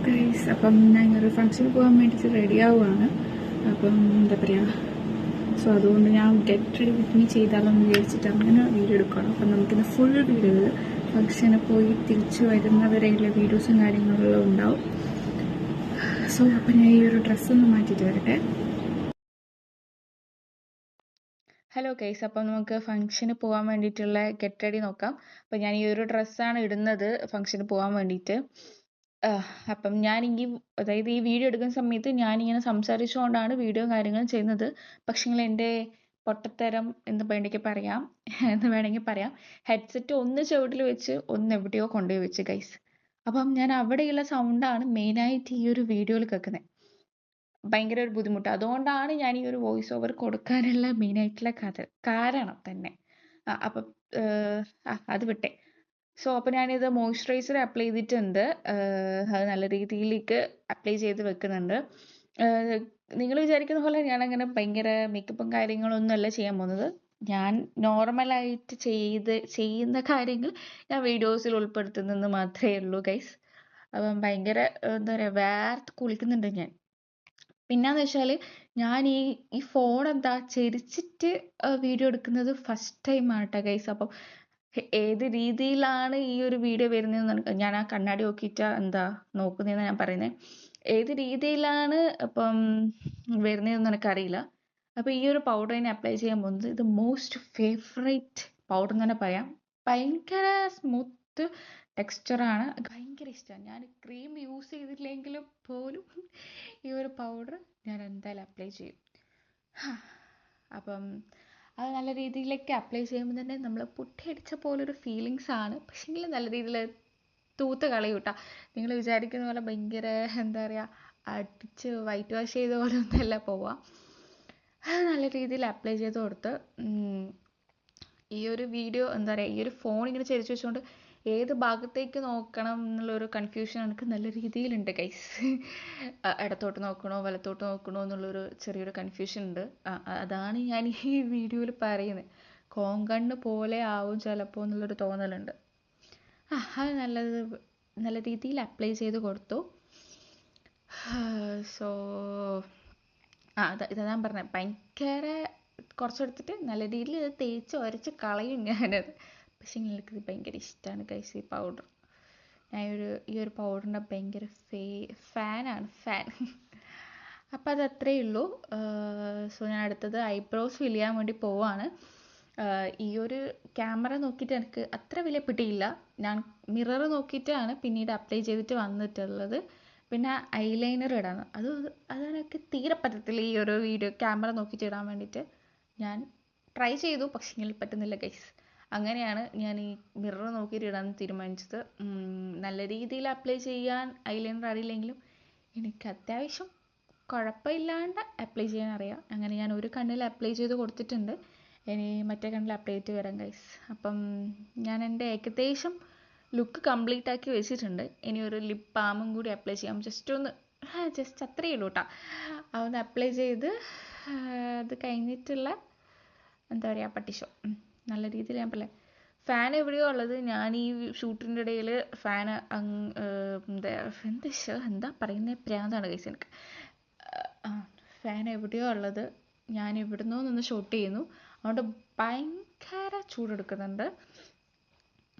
Guys, അപ്പം ഞാൻ ഒരു ഫംഗ്ഷന് പോകാൻ വേണ്ടിയിട്ട് റെഡി ആവുകയാണ്. അപ്പം എന്താ പറയുക, സോ അതുകൊണ്ട് ഞാൻ ഗെറ്റ് റെഡി വിത്ത് മീ ചെയ്താലോന്ന് വിചാരിച്ചിട്ട് അങ്ങനെ വീഡിയോ എടുക്കണം. അപ്പം നമുക്കിന്ന് ഫുൾ വീഡിയോയിൽ ഫംഗ്ഷന് പോയി തിരിച്ചു വരുന്നവരെയുള്ള വീഡിയോസും കാര്യങ്ങളെല്ലാം ഉണ്ടാവും. സോ അപ്പം ഞാൻ ഈ ഒരു ഡ്രസ്സൊന്ന് മാറ്റിയിട്ട് വരട്ടെ. ഹലോ ഗൈസ്, അപ്പം നമുക്ക് ഫംഗ്ഷന് പോകാൻ വേണ്ടിയിട്ടുള്ള ഗെറ്റ് റെഡി നോക്കാം. അപ്പം ഞാൻ ഈ ഒരു ഡ്രസ്സാണ് ഇടുന്നത് ഫംഗ്ഷന് പോകാൻ വേണ്ടിയിട്ട്. അപ്പം അതായത് ഈ വീഡിയോ എടുക്കുന്ന സമയത്ത് ഞാനിങ്ങനെ സംസാരിച്ചുകൊണ്ടാണ് വീഡിയോ കാര്യങ്ങളും ചെയ്യുന്നത്. പക്ഷേ എൻ്റെ പൊട്ടത്തരം എന്ന് വേണമെങ്കിൽ പറയാം. ഹെഡ്സെറ്റ് ഒന്ന് ചുവട്ടിൽ വെച്ച് ഒന്ന് എവിടെയോ കൊണ്ടുപോയി വെച്ച് ഗൈസ്. അപ്പം ഞാൻ അവിടെയുള്ള സൗണ്ടാണ് മെയിനായിട്ട് ഈ ഒരു വീഡിയോയിൽ കേൾക്കുന്നത്. ഭയങ്കര ഒരു ബുദ്ധിമുട്ട്. അതുകൊണ്ടാണ് ഞാൻ ഈ ഒരു വോയിസ് ഓവർ കൊടുക്കാനുള്ള മെയിനായിട്ടുള്ള കാരണം തന്നെ. അപ്പം അത് വിട്ടെ. സോ അപ്പോൾ ഞാനിത് മോയ്സ്ചറൈസർ അപ്ലൈ ചെയ്തിട്ടുണ്ട്. അത് നല്ല രീതിയിലേക്ക് അപ്ലൈ ചെയ്ത് വെക്കുന്നുണ്ട്. നിങ്ങൾ വിചാരിക്കുന്ന പോലെ ഞാനങ്ങനെ ഭയങ്കര മേക്കപ്പും കാര്യങ്ങളൊന്നും അല്ല ചെയ്യാൻ പോകുന്നത്. ഞാൻ നോർമലായിട്ട് ചെയ്യുന്ന കാര്യങ്ങൾ ഞാൻ വീഡിയോസിൽ ഉൾപ്പെടുത്തുന്നെന്ന് മാത്രമേ ഉള്ളൂ ഗൈസ്. അപ്പം ഭയങ്കര എന്താ പറയുക, വേർത്ത് കുളിക്കുന്നുണ്ട് ഞാൻ. പിന്നെന്ന് വെച്ചാൽ ഞാൻ ഈ ഫോൺ ചെരിച്ചിട്ട് വീഡിയോ എടുക്കുന്നത് ഫസ്റ്റ് ടൈം ആട്ടോ ഗൈസ്. അപ്പം ഏത് രീതിയിലാണ് ഈ ഒരു വീഡിയോ വരുന്നതെന്ന് ഞാൻ ആ കണ്ണാടി നോക്കിയിട്ടാ നോക്കുന്നതെന്ന് ഞാൻ പറയുന്നത്. ഏത് രീതിയിലാണ് അപ്പം വരുന്നതെന്ന് എനിക്കറിയില്ല. അപ്പോൾ ഈ ഒരു പൗഡർ ഞാൻ അപ്ലൈ ചെയ്യാൻ പോകുന്നത് ഇത് മോസ്റ്റ് ഫേവറേറ്റ് പൗഡർ എന്ന് തന്നെ പറയാം. ഭയങ്കര സ്മൂത്ത് ടെക്സ്ചറാണ്, ഭയങ്കര ഇഷ്ടമാണ്. ഞാൻ ക്രീം യൂസ് ചെയ്തില്ലെങ്കിലും പോലും ഈ ഒരു പൗഡർ ഞാൻ എന്തായാലും അപ്ലൈ ചെയ്യും. അപ്പം അത് നല്ല രീതിയിലേക്ക് അപ്ലൈ ചെയ്യുമ്പോൾ തന്നെ നമ്മൾ പൊട്ടിയടിച്ച പോലൊരു ഫീലിങ്സ് ആണ്. പക്ഷേങ്കിൽ നല്ല രീതിയിൽ തൂത്ത് കളയും കേട്ടോ. നിങ്ങൾ വിചാരിക്കുന്ന പോലെ ഭയങ്കര എന്താ പറയുക, അടിച്ച് വൈറ്റ് വാഷ് ചെയ്ത പോലെ ഒന്നല്ല പോവുക. അത് നല്ല രീതിയിൽ അപ്ലൈ ചെയ്ത് കൊടുത്ത് ഈ ഒരു വീഡിയോ എന്താ പറയുക, ഈ ഒരു ഫോൺ ഇങ്ങനെ ചരിച്ച് വെച്ചുകൊണ്ട് ഏത് ഭാഗത്തേക്ക് നോക്കണം എന്നുള്ളൊരു കൺഫ്യൂഷൻ എനിക്ക് നല്ല രീതിയിലുണ്ട് ഗൈസ്. ഇടത്തോട്ട് നോക്കണോ വലത്തോട്ട് നോക്കണോ എന്നുള്ളൊരു ചെറിയൊരു കൺഫ്യൂഷൻ ഉണ്ട്. അതാണ് ഞാൻ ഈ വീഡിയോയിൽ പറയുന്നത്. കോങ്കണ്ണ് പോലെ ആവും ചിലപ്പോൾ എന്നുള്ളൊരു തോന്നലുണ്ട്. അത് നല്ല രീതിയിൽ അപ്ലൈ ചെയ്ത് കൊടുത്തു. സോ ഇതാ ഞാൻ പറഞ്ഞത്, ഭയങ്കര കുറച്ചെടുത്തിട്ട് നല്ല രീതിയിൽ ഇത് തേച്ച് ഉരച്ച് കളയും ഞാനത്. പക്ഷേ എനിക്കിത് ഭയങ്കര ഇഷ്ടമാണ് ഗൈസ് ഈ പൗഡർ. ഈ ഒരു പൗഡറിൻ്റെ ഭയങ്കര ഫാനാണ്. അപ്പം അത് അത്രയേ ഉള്ളൂ. സോ ഞാൻ അടുത്തത് ഐബ്രോസ് ഫിൽ ചെയ്യാൻ വേണ്ടി പോവാണ്. ഈ ഒരു ക്യാമറ നോക്കിയിട്ട് എനിക്ക് അത്ര വലിയ പിടിയില്ല. ഞാൻ മിറർ നോക്കിയിട്ടാണ് പിന്നീട് അപ്ലൈ ചെയ്തിട്ട് വന്നിട്ടുള്ളത്. പിന്നെ ഐലൈനർ ഇടാണ്. അതെനിക്ക് തീരെ പറ്റത്തില്ല ഈ ഒരു വീഡിയോ ക്യാമറ നോക്കിയിട്ട് ഇടാൻ വേണ്ടിയിട്ട്. ഞാൻ ട്രൈ ചെയ്തു, പക്ഷേ പറ്റുന്നില്ല ഗൈസ്. അങ്ങനെയാണ് ഞാൻ ഈ മിറർ നോക്കിയിട്ട് ഇടാൻ തീരുമാനിച്ചത്. നല്ല രീതിയിൽ അപ്ലൈ ചെയ്യാൻ ഐലൈനർ അറിയില്ലെങ്കിലും എനിക്ക് അത്യാവശ്യം കുഴപ്പമില്ലാണ്ട് അപ്ലൈ ചെയ്യാൻ അറിയാം. അങ്ങനെ ഞാൻ ഒരു കണ്ണിൽ അപ്ലൈ ചെയ്ത് കൊടുത്തിട്ടുണ്ട്. ഇനി മറ്റേ കണ്ണിൽ അപ്ലൈ ചെയ്തിട്ട് വരാം ഗൈസ്. അപ്പം ഞാൻ എൻ്റെ ഏകദേശം ലുക്ക് കംപ്ലീറ്റ് ആക്കി വെച്ചിട്ടുണ്ട്. ഇനി ഒരു ലിപ് ബാമും കൂടി അപ്ലൈ ചെയ്യാം. ജസ്റ്റ് അത്രയേ ഉള്ളൂ കേട്ടോ. അതൊന്ന് അപ്ലൈ ചെയ്ത് അത് കഴിഞ്ഞിട്ടുള്ള എന്താ പറയുക, പട്ടിഷോ നല്ല രീതിയിൽ ഞാൻ പറയാം. ഫാൻ എവിടെയോ ഉള്ളത്, ഞാൻ ഈ ഷൂട്ടിൻ്റെ ഇടയിൽ ഫാൻ എന്താ പറയുന്നത്, പ്രാന്താണ് ഗൈസ് എനിക്ക്. ഫാൻ എവിടെയോ ഉള്ളത്, ഞാൻ ഇവിടുന്നോ നിന്ന് ഷൂട്ട് ചെയ്യുന്നു. അതുകൊണ്ട് ഭയങ്കര ചൂടെടുക്കുന്നുണ്ട്.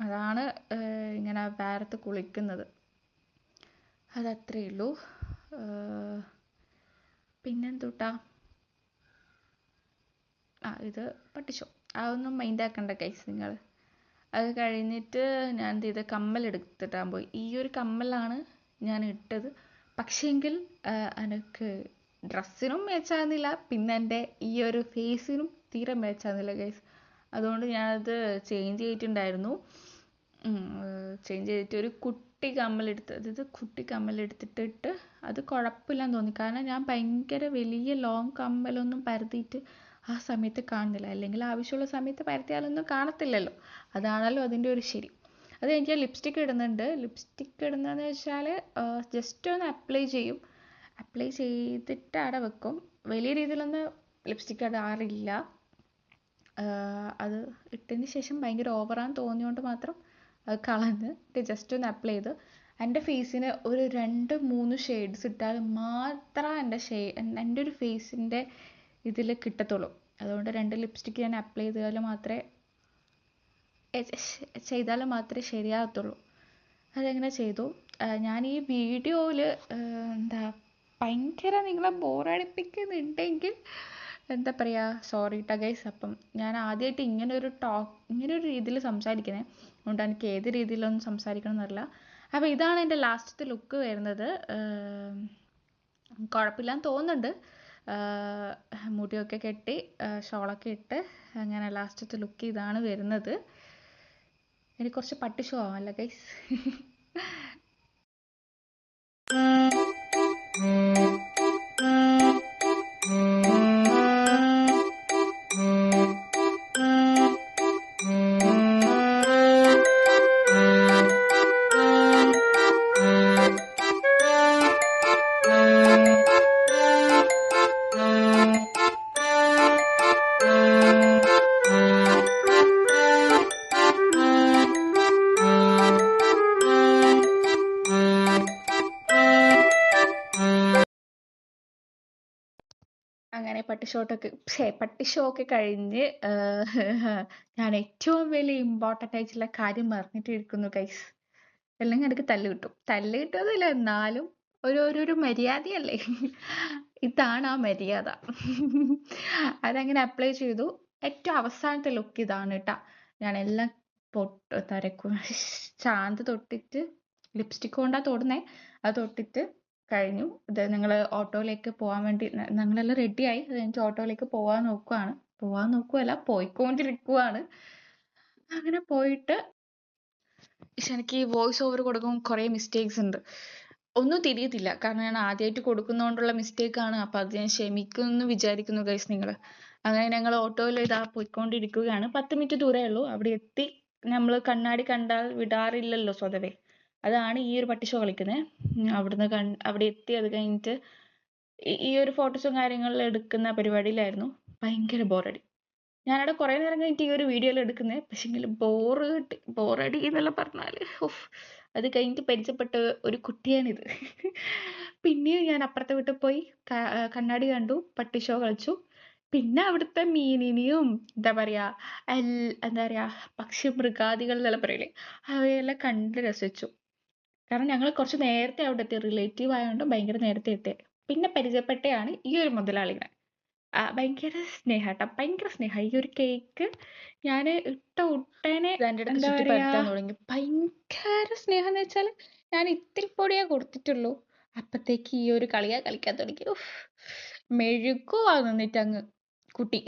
അതാണ് ഇങ്ങനെ വേർത്ത് കുളിക്കുന്നത്. അതത്രയേ ഉള്ളൂ. പിന്നെന്തൂട്ടാ, ഇത് പട്ടിച്ചോ, അതൊന്നും മൈൻഡ് ആക്കണ്ട ഗൈസ് നിങ്ങൾ. അത് കഴിഞ്ഞിട്ട് ഞാൻ ഇത് കമ്മലെടുത്തിട്ടാൻ പോയി. ഈ ഒരു കമ്മലാണ് ഞാൻ ഇട്ടത്. പക്ഷേങ്കിൽ എനിക്ക് ഡ്രസ്സിനും മാച്ചാകുന്നില്ല, പിന്നെ എൻ്റെ ഈ ഒരു ഫേസിനും തീരെ മാച്ചാകുന്നില്ല ഗൈസ്. അതുകൊണ്ട് ഞാനത് ചേഞ്ച് ചെയ്തിട്ടുണ്ടായിരുന്നു. ചേഞ്ച് ചെയ്തിട്ട് ഒരു കുട്ടി കമ്മലെടുത്തിട്ട് അത് കുഴപ്പമില്ലെന്ന് തോന്നി. കാരണം ഞാൻ ഭയങ്കര വലിയ ലോങ് കമ്മലൊന്നും പരത്തിയിട്ട് ആ സമയത്ത് കാണുന്നില്ല. അല്ലെങ്കിൽ ആവശ്യമുള്ള സമയത്ത് പരത്തിയാലൊന്നും കാണത്തില്ലല്ലോ. അതാണല്ലോ അതിൻ്റെ ഒരു ശരി. അത് എനിക്ക് ലിപ്സ്റ്റിക്ക് ഇടുന്നുണ്ട്. ലിപ്സ്റ്റിക്ക് ഇടുന്നതെന്ന് വെച്ചാൽ ജസ്റ്റ് ഒന്ന് അപ്ലൈ ചെയ്യും. അപ്ലൈ ചെയ്തിട്ട് അവിടെ വെക്കും. വലിയ രീതിയിലൊന്നും ലിപ്സ്റ്റിക്ക് ഇടാറില്ല. അത് ഇട്ടതിന് ശേഷം ഭയങ്കര ഓവറാന്ന് തോന്നിയോണ്ട് മാത്രം അത് കളഞ്ഞ് ജസ്റ്റ് ഒന്ന് അപ്ലൈ ചെയ്ത് എൻ്റെ ഫേസിന് ഒരു 2-3 ഷെയ്ഡ്സ് ഇട്ടാൽ മാത്രം എൻ്റെ ഒരു ഫേസിൻ്റെ ഇതിൽ കിട്ടത്തുള്ളൂ. അതുകൊണ്ട് 2 ലിപ്സ്റ്റിക്ക് ഞാൻ അപ്ലൈ ചെയ്താൽ മാത്രമേ ശരിയാകത്തുള്ളൂ. അതെങ്ങനെ ചെയ്തു. ഞാൻ ഈ വീഡിയോയിൽ എന്താ ഭയങ്കര നിങ്ങളെ ബോറടിപ്പിക്കുന്നുണ്ടെങ്കിൽ എന്താ പറയുക, സോറി ട്ടാ ഗൈസ്. അപ്പം ഞാൻ ആദ്യമായിട്ട് ഇങ്ങനൊരു രീതിയിൽ സംസാരിക്കുന്നത്, അതുകൊണ്ട് എനിക്ക് ഏത് രീതിയിലൊന്നും സംസാരിക്കണം എന്നറിയില്ല. അപ്പോൾ ഇതാണ് എൻ്റെ ലാസ്റ്റത്തെ ലുക്ക് വരുന്നത്. കുഴപ്പമില്ലാന്ന് തോന്നുന്നുണ്ട്. മുടിയൊക്കെ കെട്ടി ഷോളൊക്കെ ഇട്ട് അങ്ങനെ ലാസ്റ്റത്തെ ലുക്ക് ഇതാണ് വരുന്നത്. എനിക്ക് കുറച്ച് പട്ടി ഷോ ആവാമല്ലോ ഗൈസ്. അങ്ങനെ പട്ടി ഷോ ഒക്കെ കഴിഞ്ഞ് ഞാൻ ഏറ്റവും വലിയ ഇമ്പോർട്ടൻ്റ് ആയിട്ടുള്ള കാര്യം പറഞ്ഞിട്ടിരിക്കുന്നു ഗൈസ്. അല്ലെങ്കിൽ എനിക്ക് തല്ല് കിട്ടുമൊന്നുമില്ല, എന്നാലും ഒരു മര്യാദയല്ലേ. ഇതാണ് ആ മര്യാദ. അതങ്ങനെ അപ്ലൈ ചെയ്തു. ഏറ്റവും അവസാനത്തെ ലുക്ക് ഇതാണ് കേട്ടാ. ഞാൻ എല്ലാം ചാന്ത് തൊട്ടിട്ട് ലിപ്സ്റ്റിക് കൊണ്ടാ തൊടുന്നേ, അത് തൊട്ടിട്ട് കഴിഞ്ഞു. ഇത് ഞങ്ങൾ ഓട്ടോയിലേക്ക് പോകാൻ വേണ്ടി ഞങ്ങളെല്ലാം റെഡിയായി. അത് കഴിഞ്ഞിട്ട് ഓട്ടോയിലേക്ക് പോയിക്കൊണ്ടിരിക്കുവാണ്. അങ്ങനെ പോയിട്ട് എനിക്ക് വോയിസ് ഓവർ കൊടുക്കുമ്പോൾ കുറേ മിസ്റ്റേക്സ് ഉണ്ട്. ഒന്നും തിരിയത്തില്ല, കാരണം ഞാൻ ആദ്യമായിട്ട് കൊടുക്കുന്നതുകൊണ്ടുള്ള മിസ്റ്റേക്കാണ്. അപ്പം അത് ഞാൻ ക്ഷമിക്കുമെന്ന് വിചാരിക്കുന്നു ഗൈസ് നിങ്ങൾ. അങ്ങനെ ഞങ്ങൾ ഓട്ടോയിൽ ഇതാ പോയിക്കൊണ്ടിരിക്കുകയാണ്. 10 മിനിറ്റ് ദൂരമേ ഉള്ളൂ. അവിടെ എത്തി. നമ്മൾ കണ്ണാടി കണ്ടാൽ വിടാറില്ലല്ലോ സ്വതവേ. അതാണ് ഈ ഒരു പട്ടി ഷോ കളിക്കുന്നത്. അവിടെ എത്തി. അത് കഴിഞ്ഞിട്ട് ഈ ഒരു ഫോട്ടോസും കാര്യങ്ങളും എടുക്കുന്ന പരിപാടിയിലായിരുന്നു. ഭയങ്കര ബോറടി. ഞാനവിടെ കുറേ നേരം കഴിഞ്ഞിട്ട് ഈ ഒരു വീഡിയോയിൽ എടുക്കുന്നത്. പക്ഷേങ്കിൽ ബോറടി എന്നെല്ലാം പറഞ്ഞാൽ അത് കഴിഞ്ഞിട്ട് പരിചയപ്പെട്ട ഒരു കുട്ടിയാണിത്. പിന്നെയും ഞാൻ അപ്പുറത്തെ വീട്ടിൽ പോയി കണ്ണാടി കണ്ടു, പട്ടി ഷോ കളിച്ചു. പിന്നെ അവിടുത്തെ മീനിനെയും എന്താ പറയുക പക്ഷി മൃഗാദികളെല്ലാം പറയില്ലേ, അവയെല്ലാം കണ്ട് രസിച്ചു. കാരണം ഞങ്ങൾ കുറച്ച് നേരത്തെ അവിടെ എത്തി, റിലേറ്റീവ് ആയതുകൊണ്ട് ഭയങ്കര നേരത്തെ എത്തി. പിന്നെ പരിചയപ്പെട്ടയാണ് ഈ ഒരു മുതലാളിനെ. ഭയങ്കര സ്നേഹാട്ടോ, ഭയങ്കര സ്നേഹം. ഈ ഒരു കേക്ക് ഞാൻ ഇട്ട ഉടനെ എന്താ പറയാ തുടങ്ങി. ഭയങ്കര സ്നേഹം എന്ന് വെച്ചാൽ ഞാൻ ഇത്തിരി പൊടിയേ കൊടുത്തിട്ടുള്ളൂ, അപ്പത്തേക്ക് ഈ ഒരു കളിക്കാൻ തുടങ്ങി. മെഴുകുവാ നിന്നിട്ട് അങ്ങ് കുട്ടി.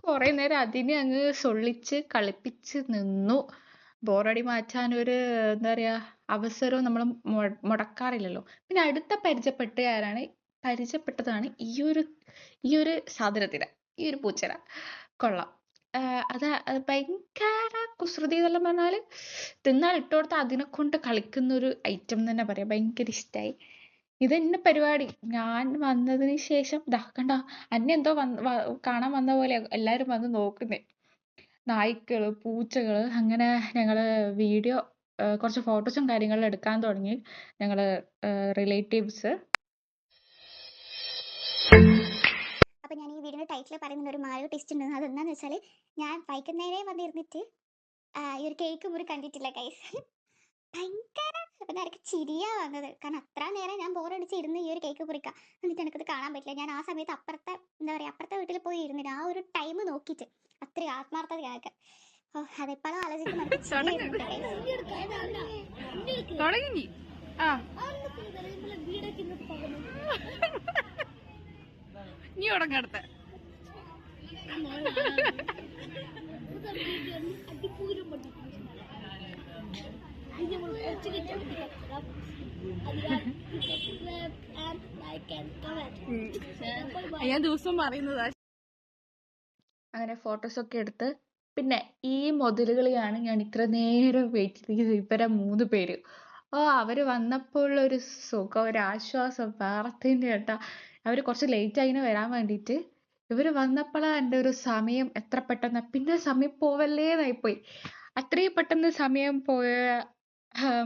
കുറെ നേരം അതിനെ അങ്ങ് സൊള്ളിച്ച് കളിപ്പിച്ച് നിന്നു. ബോറടി മാറ്റാൻ ഒരു എന്താ പറയാ അവസരവും നമ്മൾ മുടക്കാറില്ലല്ലോ. പിന്നെ അടുത്ത പരിചയപ്പെട്ടതാണ് ഈ ഒരു സാധനത്തിന്, ഈ ഒരു പൂച്ചേന. കൊള്ളാം. അത് ഭയങ്കര കുസൃതി എന്നെല്ലാം പറഞ്ഞാൽ തിന്നാൽ ഇട്ടുകൊടുത്താൽ അതിനെ കൊണ്ട് കളിക്കുന്ന ഒരു ഐറ്റം തന്നെ പറയാം. ഭയങ്കര ഇഷ്ടമായി. ഇതെന്നെ പരിപാടി. ഞാൻ വന്നതിന് ശേഷം കണ്ട അന്നെ എന്തോ കാണാൻ വന്ന പോലെ എല്ലാരും വന്ന് നോക്കുന്നേ. നായ്ക്കള്, പൂച്ചകള്, അങ്ങനെ ഞങ്ങള് വീഡിയോ കുറച്ച് ഫോട്ടോസും കാര്യങ്ങളും എടുക്കാൻ തുടങ്ങി ഞങ്ങള് റിലേറ്റീവ്സ്. അപ്പൊ ഞാൻ ഈ വീഡിയോയുടെ ടൈറ്റിൽ പറയുന്ന ഒരു മാരക ടെസ്റ്റ് ഉണ്ട്. അതെന്താന്ന് വെച്ചാൽ ഞാൻ വൈകുന്നേരേ വന്നിരുന്നിട്ട് ഈ ഒരു കേക്ക് മുറി കണ്ടിട്ടില്ല ഗൈസ്. ഭയങ്കര എനിക്ക് ചിരിയാ വന്നത്. കാരണം അത്ര നേരം ഞാൻ ബോറടിച്ച് ഇരുന്ന് ഈ ഒരു കേക്ക് മുറിക്കാം, എന്നിട്ട് എനിക്കത് കാണാൻ പറ്റില്ല. ഞാൻ ആ സമയത്ത് അപ്പുറത്തെ വീട്ടിൽ പോയി ഇരുന്നിട്ട് ആ ഒരു ടൈം നോക്കിയിട്ട് അത്രയും ആത്മാർത്ഥത ഞങ്ങൾക്ക്. അതെപ്പോഴും ആലോചിക്കുമ്പോൾ എനിക്ക് ചിരി വരുന്നുണ്ട് നീ ഉടങ്ങടുത്ത ഞാൻ ദിവസം പറയുന്നതാ. അങ്ങനെ ഫോട്ടോസൊക്കെ എടുത്ത് പിന്നെ ഈ മുതലുകളെയാണ് ഞാൻ ഇത്ര നേരം വെയിറ്റ് ചെയ്തത്. ഇവരെ 3 പേര്. അവര് വന്നപ്പോൾ ഒരു സുഖം, ഒരു ആശ്വാസം വേറെത്തന്നെ കേട്ടാ. അവര് കുറച്ച് ലേറ്റ് ആയിന് വരാൻ വേണ്ടിയിട്ട്. ഇവര് വന്നപ്പോഴാണ് എൻ്റെ ഒരു സമയം എത്ര പെട്ടെന്ന്, പിന്നെ സമയം പോവല്ലേന്നായിപ്പോയി. അത്രയും പെട്ടെന്ന് സമയം പോയ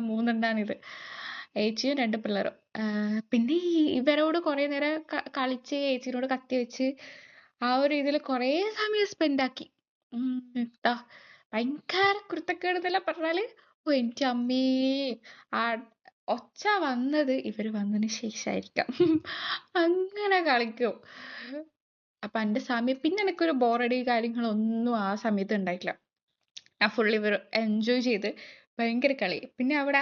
മൂന്നെണ്ണാണിത്. ഏച്ചിയും 2 പിള്ളേരും. പിന്നെ ഇവരോട് കുറേ നേരം കളിച്ച് ഏച്ചിനോട് കത്തി വെച്ച് ആ ഒരു ഇതിൽ കുറേ സമയം സ്പെൻഡാക്കി. ഭയങ്കര കുരുത്തക്കേട് എന്നെല്ലാം പറഞ്ഞാല് എൻ്റെ അമ്മേ, ആ ഒച്ച വന്നത് ഇവര് വന്നതിന് ശേഷമായിരിക്കാം. അങ്ങനെ കളിക്കും. അപ്പൊ എൻ്റെ സമയം പിന്നെ എനിക്കൊരു ബോറടി കാര്യങ്ങളൊന്നും ആ സമയത്ത് ഉണ്ടായിട്ടില്ല. ഞാൻ ഫുൾ ഇവർ എൻജോയ് ചെയ്ത് ഭയങ്കര കളി. പിന്നെ അവിടെ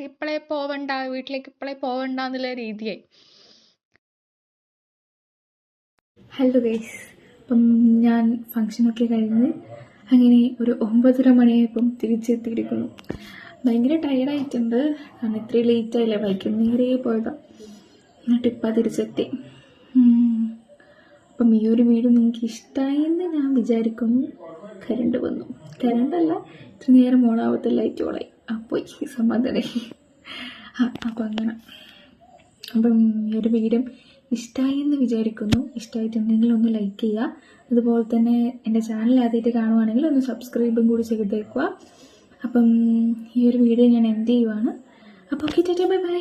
ഇപ്പളേ പോവണ്ട, വീട്ടിലേക്ക് ഇപ്പളേ പോവണ്ട എന്നുള്ള രീതിയായി. ഹലോ ഗൈസ്, അപ്പം ഞാൻ ഫങ്ഷനൊക്കെ കഴിഞ്ഞ് അങ്ങനെ ഒരു 9:30 മണിയായപ്പം തിരിച്ചെത്തിയിരിക്കുന്നു. ഭയങ്കര ടയർഡായിട്ടുണ്ട്, കാരണം ഇത്രയും ലേറ്റായില്ലേ, വൈകുന്നേരേ പോയതാണ്. എന്നിട്ടിപ്പം തിരിച്ചെത്തി. അപ്പം ഈ ഒരു വീഡിയോ നിങ്ങൾക്ക് ഇഷ്ടമായെന്ന് ഞാൻ വിചാരിക്കുന്നു. കരണ്ട് വന്നു, കരണ്ടല്ല, ഇത്ര നേരം ഓണാവത്തെ ലൈറ്റ് ഓണായി, അപ്പോൾ സമാധാനമായി. അപ്പം അങ്ങനെ, അപ്പം ഈ ഒരു വീഡിയോ ഇഷ്ടമായി എന്ന് വിചാരിക്കുന്നു. ഇഷ്ടമായിട്ടുണ്ടെങ്കിൽ ഒന്ന് ലൈക്ക് ചെയ്യുക. അതുപോലെ തന്നെ എൻ്റെ ചാനൽ ആദ്യമായിട്ട് കാണുവാണെങ്കിൽ ഒന്ന് സബ്സ്ക്രൈബും കൂടി ചെയ്തേക്കുക. അപ്പം ഈ ഒരു വീഡിയോ ഞാൻ എൻഡ് ചെയ്യുവാണ്. അപ്പോൾ ഓക്കെ, ടാറ്റാ, ബൈ ബൈ.